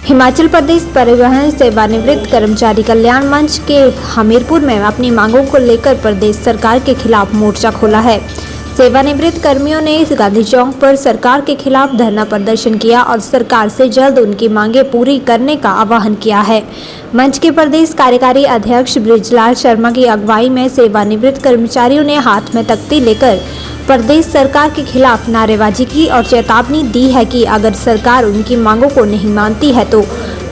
हिमाचल प्रदेश परिवहन सेवानिवृत्त कर्मचारी कल्याण मंच के हमीरपुर में अपनी मांगों को लेकर प्रदेश सरकार के खिलाफ मोर्चा खोला है। सेवानिवृत्त कर्मियों ने गांधी चौक पर सरकार के खिलाफ धरना प्रदर्शन किया और सरकार से जल्द उनकी मांगें पूरी करने का आह्वान किया है। मंच के प्रदेश कार्यकारी अध्यक्ष बृजलाल शर्मा की अगुवाई में सेवानिवृत्त कर्मचारियों ने हाथ में तख्ती लेकर प्रदेश सरकार के खिलाफ नारेबाजी की और चेतावनी दी है कि अगर सरकार उनकी मांगों को नहीं मानती है तो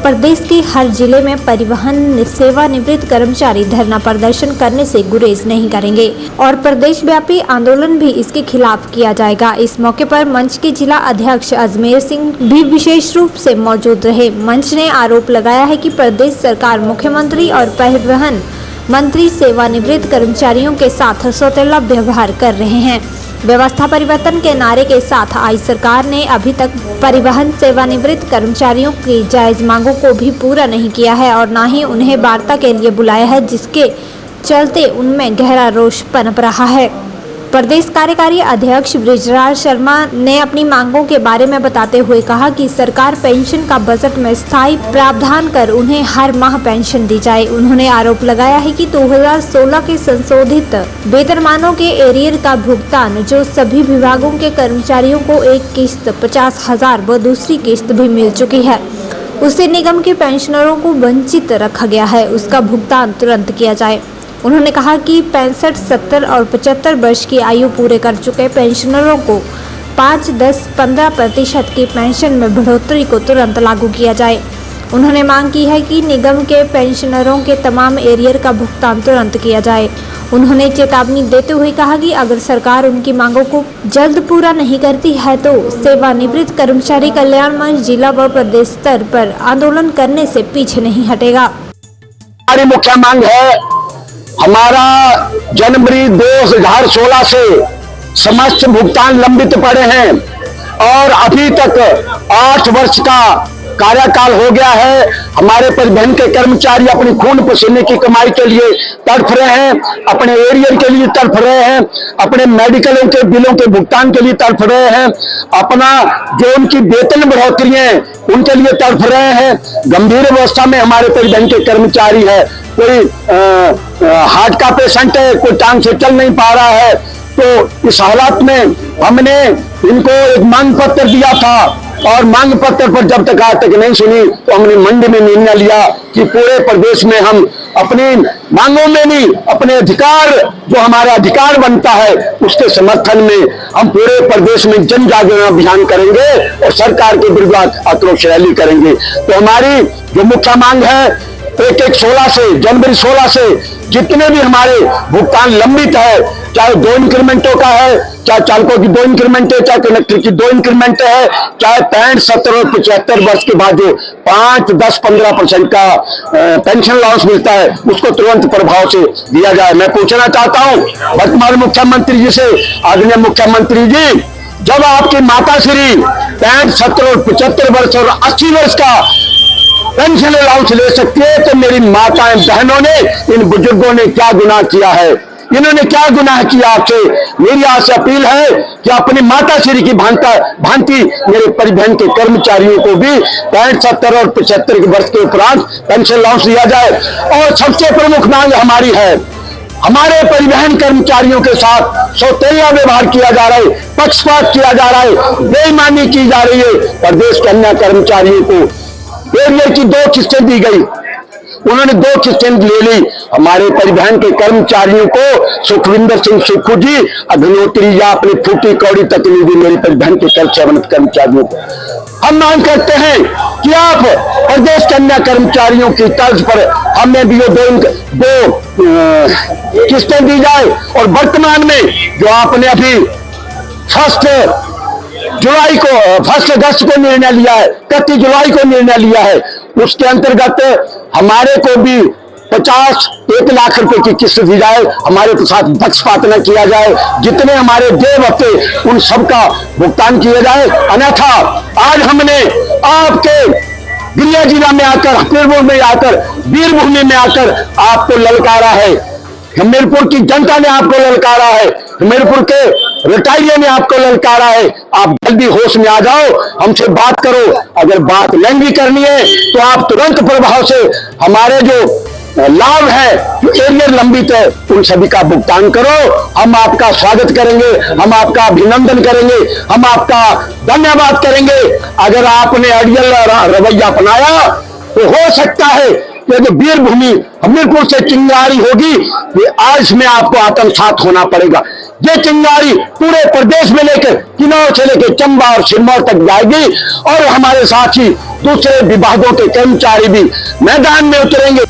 प्रदेश के हर जिले में परिवहन सेवानिवृत्त कर्मचारी धरना प्रदर्शन करने से गुरेज नहीं करेंगे और प्रदेश व्यापी आंदोलन भी इसके खिलाफ किया जाएगा। इस मौके पर मंच के जिला अध्यक्ष अजमेर सिंह भी विशेष रूप से मौजूद रहे। मंच ने आरोप लगाया है कि प्रदेश सरकार मुख्यमंत्री और परिवहन मंत्री सेवानिवृत्त कर्मचारियों के साथ सौतेला व्यवहार कर रहे हैं। व्यवस्था परिवर्तन के नारे के साथ आई सरकार ने अभी तक परिवहन सेवानिवृत्त कर्मचारियों की जायज मांगों को भी पूरा नहीं किया है और न ही उन्हें वार्ता के लिए बुलाया है, जिसके चलते उनमें गहरा रोष पनप रहा है। प्रदेश कार्यकारी अध्यक्ष बृजलाल शर्मा ने अपनी मांगों के बारे में बताते हुए कहा कि सरकार पेंशन का बजट में स्थायी प्रावधान कर उन्हें हर माह पेंशन दी जाए। उन्होंने आरोप लगाया है कि 2016 के संशोधित वेतनमानों के एरियर का भुगतान जो सभी विभागों के कर्मचारियों को एक किस्त 50,000 व दूसरी किस्त भी मिल चुकी है, उससे निगम के पेंशनरों को वंचित रखा गया है, उसका भुगतान तुरंत किया जाए। उन्होंने कहा कि 65, 70 और 75 वर्ष की आयु पूरे कर चुके पेंशनरों को 5, 10, 15% की पेंशन में बढ़ोतरी को तुरंत लागू किया जाए। उन्होंने मांग की है कि निगम के पेंशनरों के तमाम एरियर का भुगतान तुरंत किया जाए। उन्होंने चेतावनी देते हुए कहा कि अगर सरकार उनकी मांगों को जल्द पूरा नहीं करती है तो सेवानिवृत्त कर्मचारी कल्याण मंच जिला व प्रदेश स्तर पर आंदोलन करने से पीछे नहीं हटेगा। हमारी मुख्य मांग है, हमारा जनवरी 2016 से समस्त भुगतान लंबित पड़े हैं और अभी तक 8 वर्ष का कार्यकाल हो गया है। हमारे परिवहन के कर्मचारी अपनी खून पसीने की कमाई के लिए तड़फ रहे हैं, अपने एरियर के लिए तड़फ रहे हैं, अपने मेडिकलों के बिलों के भुगतान के लिए तड़फ रहे हैं, अपना जो उनकी वेतन बढ़ोतरी है उनके लिए तड़फ रहे हैं। गंभीर अवस्था में हमारे परिवहन के कर्मचारी है, कोई हार्ट का पेशेंट है, कोई टांग से चल नहीं पा रहा है। तो इस हालात में हमने इनको एक मांग पत्र दिया था और मांग पत्र पर जब तक आज तक नहीं सुनी तो हमने मंडी में निर्णय लिया कि पूरे प्रदेश में हम अपनी मांगों में नहीं, अपने अधिकार जो हमारा अधिकार बनता है उसके समर्थन में हम पूरे प्रदेश में जन जागरण अभियान करेंगे और सरकार के विरुद्ध आक्रोश रैली करेंगे। तो हमारी जो मुख्य मांग है, 1/1/16 से जनवरी 16 से जितने भी हमारे भुगतान लंबित है, चाहे 2 इंक्रीमेंटों का है, चाहे चालकों की 2 इंक्रीमेंट है, चाहे कनेक्टर की 2 इंक्रीमेंट है, चाहे 65, 70 और 75 वर्ष के बाद जो 5, 10, 15% का पेंशन अलाउंस मिलता है उसको तुरंत प्रभाव से दिया जाए। मैं पूछना चाहता हूं वर्तमान मुख्यमंत्री जी से, आदरणीय मुख्यमंत्री जी, जब आपकी माता श्री 65, 70 और 75 वर्ष और 80 वर्ष का पेंशन अलाउंस ले सकती है तो मेरी माताएं बहनों ने, इन बुजुर्गों ने क्या गुनाह किया है? इन्होंने क्या गुनाह किया? आपसे मेरी आपसे अपील है कि अपनी माता श्री की भांति मेरे परिवहन के कर्मचारियों को भी 65, 70 और 75 वर्ष के उपरांत पेंशन अलाउंस दिया जाए। और सबसे प्रमुख मांग हमारी है, हमारे परिवहन कर्मचारियों के साथ सौतेला व्यवहार किया जा रहा है, पक्षपात किया जा रहा है, बेईमानी की जा रही है। प्रदेश के अन्य कर्मचारियों को एरियर की 2 किस्तें दी गई, उन्होंने 2 किस्तें ले ली। हमारे परिवहन के कर्मचारियों को सुखविंदर सिंह सुक्खू जी अग्निहोत्री या अपनी फूटी कौड़ी तक नहीं दी मेरे परिवहन के कर्मचारियों को। हम मांग करते हैं कि आप प्रदेश के अन्य कर्मचारियों की तर्ज पर हमें भी 2 किस्तें दी जाए। और वर्तमान में जो आपने अभी 1 अगस्त को निर्णय लिया है, 31 जुलाई को निर्णय लिया है, उसके अंतर्गत हमारे को भी 1 लाख रुपए की किस्त दी जाए, हमारे के साथ पक्षपात न किया जाए, जितने हमारे देय हफ्ते उन सबका भुगतान किया जाए। अन्यथा आज हमने आपके गृह जिला में आकर, हमीरपुर में आकर, वीरभूमि में आकर आपको ललकारा है हमीरपुर की जनता ने आपको ललकारा है, हमीरपुर के रिटायरियों ने आपको ललकारा है। आप जल्दी होश में आ जाओ, हमसे बात करो। अगर बात नहीं भी करनी है तो आप तुरंत प्रभाव से हमारे जो लाभ है, जो एरियर लंबित है, उन सभी का भुगतान करो। हम आपका स्वागत करेंगे, हम आपका अभिनंदन करेंगे, हम आपका धन्यवाद करेंगे। अगर आपने अड़ियल रवैया अपनाया तो हो सकता है कि जो वीर भूमि हमीरपुर से चिंगारी होगी, ये आज में आपको आत्मसात होना पड़ेगा। ये चिंगारी पूरे प्रदेश में लेकर किन्नौर से लेकर चंबा और सिरमौर तक जाएगी और हमारे साथ ही दूसरे विभागों के कर्मचारी भी मैदान में उतरेंगे।